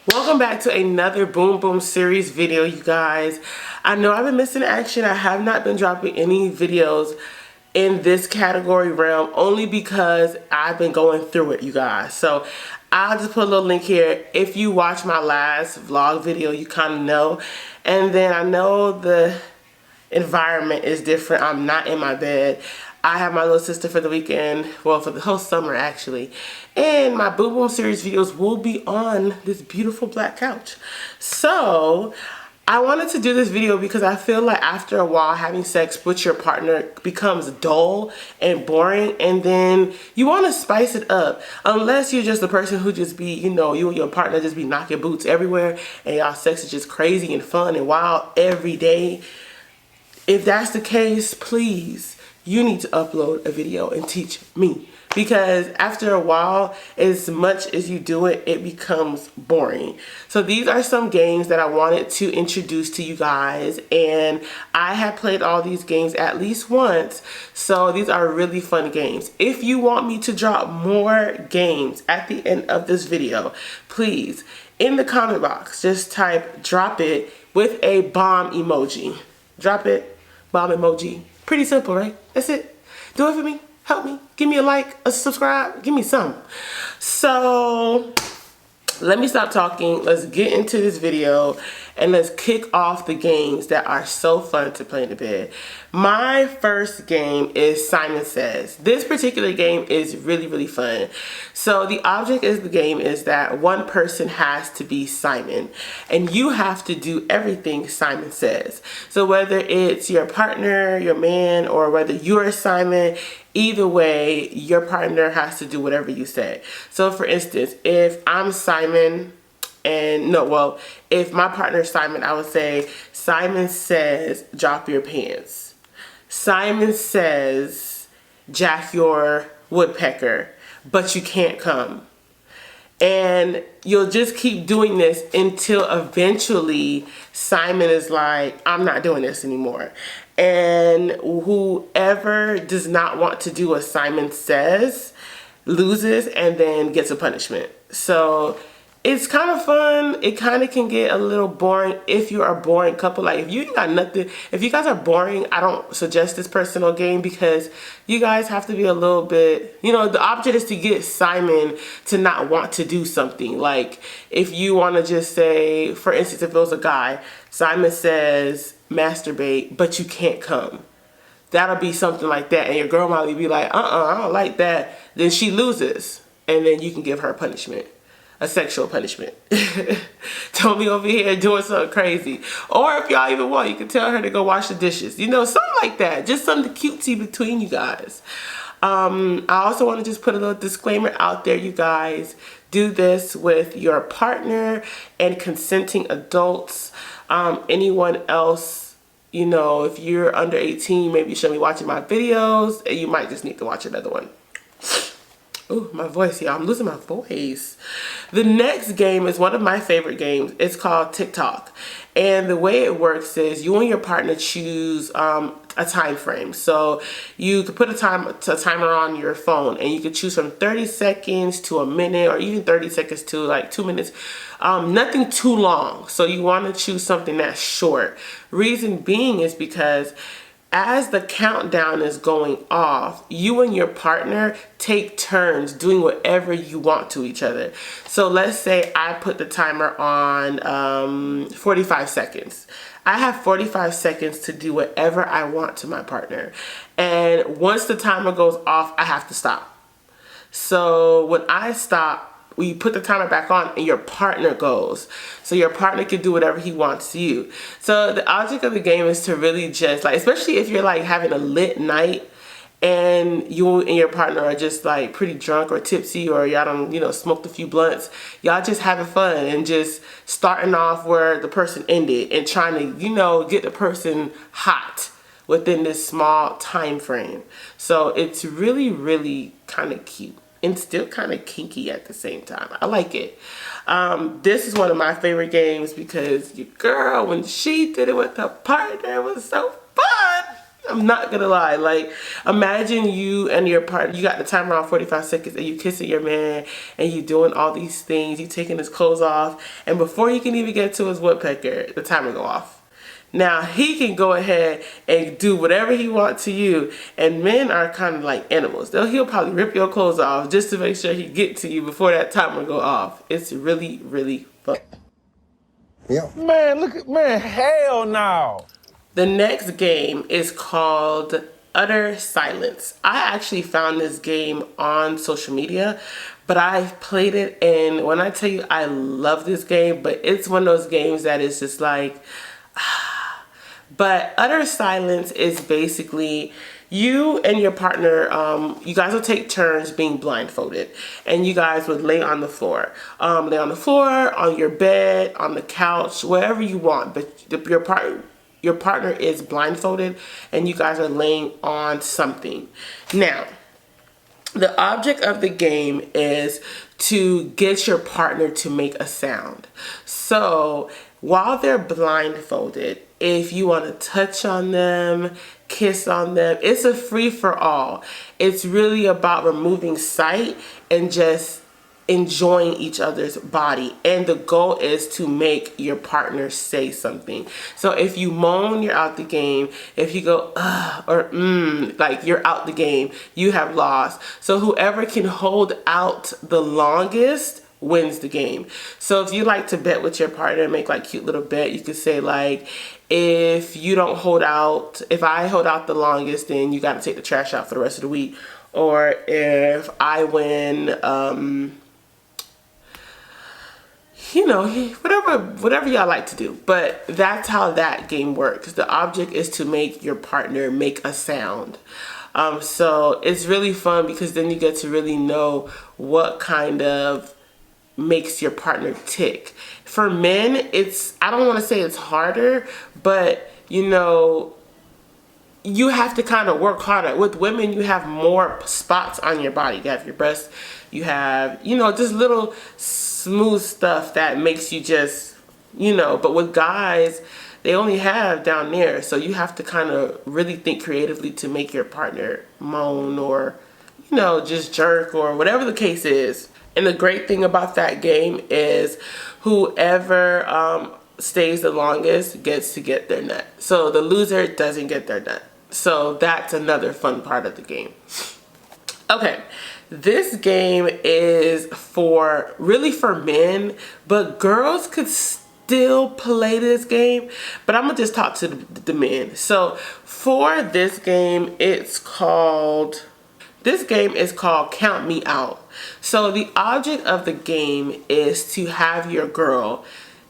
Welcome back to another Boom Boom series video, you guys. I know I've been missing action. I have not been dropping any videos in this category realm only because I've been going through it, you guys. So I'll just put a little link here. If you watch my last vlog video, you kind of know. And then I know the environment is different. I'm not in my bed. I have my little sister for the weekend, well, for the whole summer actually, and my Boom Boom series videos will be on this beautiful black couch. So I wanted to do this video because I feel like after a while having sex with your partner becomes dull and boring, and then you want to spice it up, unless you're just the person who just be, you know, you and your partner just be knocking boots everywhere and y'all sex is just crazy and fun and wild every day. If that's the case, please, you need to upload a video and teach me, because after a while, as much as you do it, it becomes boring. So these are some games that I wanted to introduce to you guys, and I have played all these games at least once, so these are really fun games. If you want me to drop more games at the end of this video, please, in the comment box, just type drop it with a bomb emoji. Drop it, bomb emoji. Pretty simple, right? That's it. Do it for me. Help me. Give me a like, a subscribe. Give me some. So let me stop talking. Let's get into this video and let's kick off the games that are so fun to play in the bed. My first game is Simon Says. This particular game is really, really fun. So the object of the game is that one person has to be Simon, and you have to do everything Simon says. So whether it's your partner, your man, or whether you're Simon, either way, your partner has to do whatever you say. So for instance, if I'm Simon, if my partner is Simon, I would say, Simon says, drop your pants. Simon says, jack your woodpecker, but you can't come. And you'll just keep doing this until eventually Simon is like, I'm not doing this anymore. And whoever does not want to do what Simon says loses and then gets a punishment. So it's kind of fun. It kind of can get a little boring if you're a boring couple. Like if you got nothing, if you guys are boring, I don't suggest this personal game, because you guys have to be a little bit, you know, the object is to get Simon to not want to do something. Like if you want to just say, for instance, if it was a guy, Simon says masturbate, but you can't come. That'll be something like that. And your girl might be like, I don't like that. Then she loses. And then you can give her a punishment. A sexual punishment. Don't be over here doing something crazy. Or if y'all even want, you can tell her to go wash the dishes. You know, something like that. Just something cutesy between you guys. I also want to just put a little disclaimer out there, you guys. Do this with your partner and consenting adults. Anyone else, you know, if you're under 18, maybe you shouldn't be watching my videos, and you might just need to watch another one. Oh, my voice, y'all. I'm losing my voice. The next game is one of my favorite games. It's called TikTok. And the way it works is you and your partner choose a time frame. So you could put a timer on your phone, and you could choose from 30 seconds to a minute, or even 30 seconds to like 2 minutes. Nothing too long. So you want to choose something that's short. Reason being is because as the countdown is going off, you and your partner take turns doing whatever you want to each other. So let's say I put the timer on 45 seconds. I have 45 seconds to do whatever I want to my partner. And once the timer goes off, I have to stop. So when I stop, you put the timer back on and your partner goes. So your partner can do whatever he wants to you. So the object of the game is to really just like, especially if you're like having a lit night and you and your partner are just like pretty drunk or tipsy, or y'all done, you know, smoked a few blunts. Y'all just having fun and just starting off where the person ended and trying to, you know, get the person hot within this small time frame. So it's really, really kind of cute. And still kind of kinky at the same time. I like it. This is one of my favorite games because your girl, when she did it with her partner, it was so fun. I'm not gonna lie. Like, imagine you and your partner, you got the timer on 45 seconds and you kissing your man and you doing all these things, you taking his clothes off, and before you can even get to his woodpecker, the timer go off. Now he can go ahead and do whatever he wants to you, and men are kind of like animals. He'll probably rip your clothes off just to make sure he get to you before that timer go off. It's really, really fun. Yeah. Man, look at, man, hell no. The next game is called Utter Silence. I actually found this game on social media, but I played it, and when I tell you I love this game, but it's one of those games that is just like, but Utter Silence is basically you and your partner, you guys will take turns being blindfolded, and you guys would lay on the floor. Lay on the floor, on your bed, on the couch, wherever you want, but your partner is blindfolded and you guys are laying on something. Now, the object of the game is to get your partner to make a sound. So while they're blindfolded, if you want to touch on them, kiss on them, it's a free-for-all. It's really about removing sight and just enjoying each other's body, and the goal is to make your partner say something. So if you moan, you're out the game. If you go or like, you're out the game, you have lost. So whoever can hold out the longest wins the game. So if you like to bet with your partner and make like cute little bet, you could say like, if you don't hold out, if I hold out the longest, then you got to take the trash out for the rest of the week. Or if I win, you know, whatever y'all like to do. But that's how that game works. The object is to make your partner make a sound. So it's really fun because then you get to really know what kind of makes your partner tick. For men, I don't want to say it's harder, but you know, you have to kind of work harder. With women, you have more spots on your body. You have your breasts, you have, you know, just little smooth stuff that makes you just, you know, but with guys, they only have down there. So you have to kind of really think creatively to make your partner moan or, you know, just jerk or whatever the case is. And the great thing about that game is whoever stays the longest gets to get their nut. So the loser doesn't get their nut. So that's another fun part of the game. Okay, this game is really for men, but girls could still play this game. But I'm gonna just talk to the men. So for this game, this game is called Count Me Out. So the object of the game is to have your girl,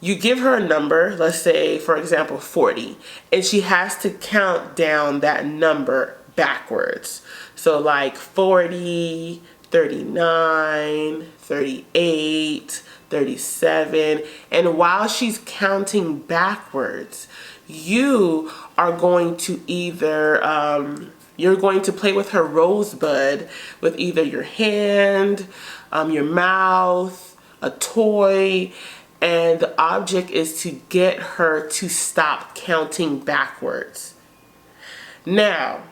you give her a number, let's say for example 40, and she has to count down that number backwards. So like 40, 39, 38, 37, and while she's counting backwards, you are going to either you're going to play with her rosebud with either your hand, your mouth, a toy, and the object is to get her to stop counting backwards. Now,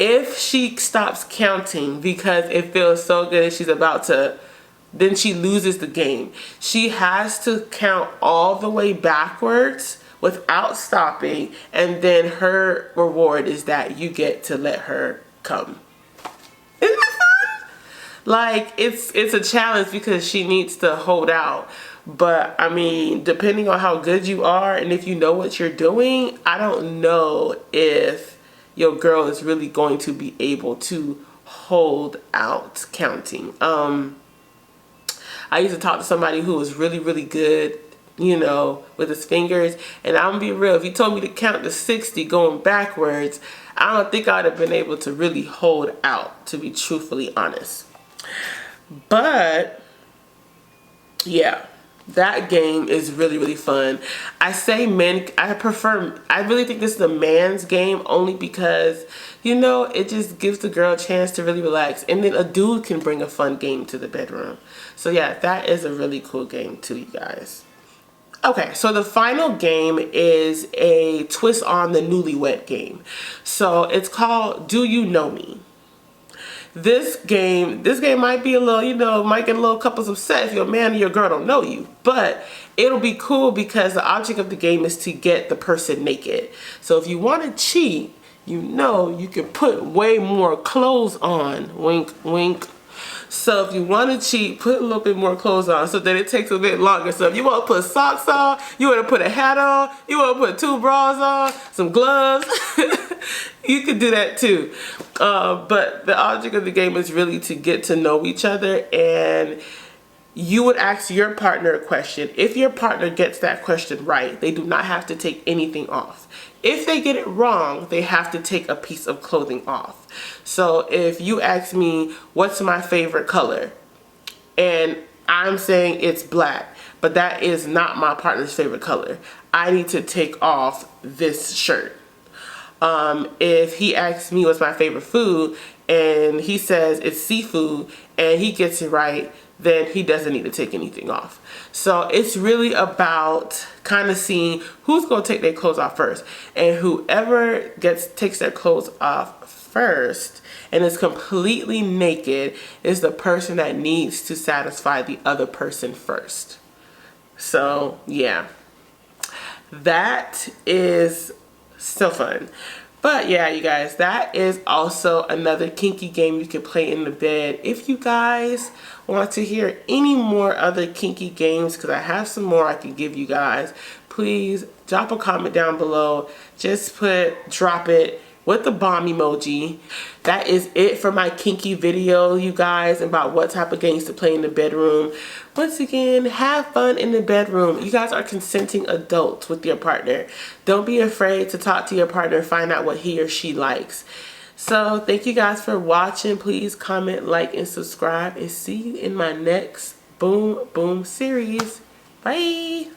if she stops counting because it feels so good and she's about to, then she loses the game. She has to count all the way backwards without stopping, and then her reward is that you get to let her come. Isn't that fun? Like, it's a challenge because she needs to hold out. But I mean, depending on how good you are and if you know what you're doing, I don't know if your girl is really going to be able to hold out counting. I used to talk to somebody who was really, really good, you know, with his fingers, and I'm gonna be real, if he told me to count to 60 going backwards, I don't think I'd have been able to really hold out, to be truthfully honest. But yeah, that game is really, really fun. I say men, I really think this is a man's game only because, you know, it just gives the girl a chance to really relax. And then a dude can bring a fun game to the bedroom. So yeah, that is a really cool game too, you guys. Okay, so the final game is a twist on the newlywed game. So it's called Do You Know Me? This game might be a little, you know, might get a little couples upset if your man or your girl don't know you. But it'll be cool because the object of the game is to get the person naked. So if you want to cheat, you know you can put way more clothes on. Wink, wink. So if you want to cheat, put a little bit more clothes on so that it takes a bit longer. So if you want to put socks on, you want to put a hat on, you want to put 2 bras on, some gloves, you can do that too. But the object of the game is really to get to know each other, and you would ask your partner a question. If your partner gets that question right, they do not have to take anything off. If they get it wrong, they have to take a piece of clothing off. So if you ask me, what's my favorite color? And I'm saying it's black, but that is not my partner's favorite color. I need to take off this shirt. If he asks me what's my favorite food and he says it's seafood and he gets it right, then he doesn't need to take anything off. So it's really about kind of seeing who's going to take their clothes off first. And whoever takes their clothes off first and is completely naked is the person that needs to satisfy the other person first. So yeah, that is so fun. But yeah, you guys, that is also another kinky game you can play in the bed. If you guys want to hear any more other kinky games, because I have some more I can give you guys, please drop a comment down below. Just drop it with the bomb emoji. That is it for my kinky video, you guys, about what type of games to play in the bedroom. Once again, have fun in the bedroom. You guys are consenting adults with your partner. Don't be afraid to talk to your partner, find out what he or she likes. So thank you guys for watching. Please comment, like, and subscribe, and see you in my next Boom Boom series. Bye.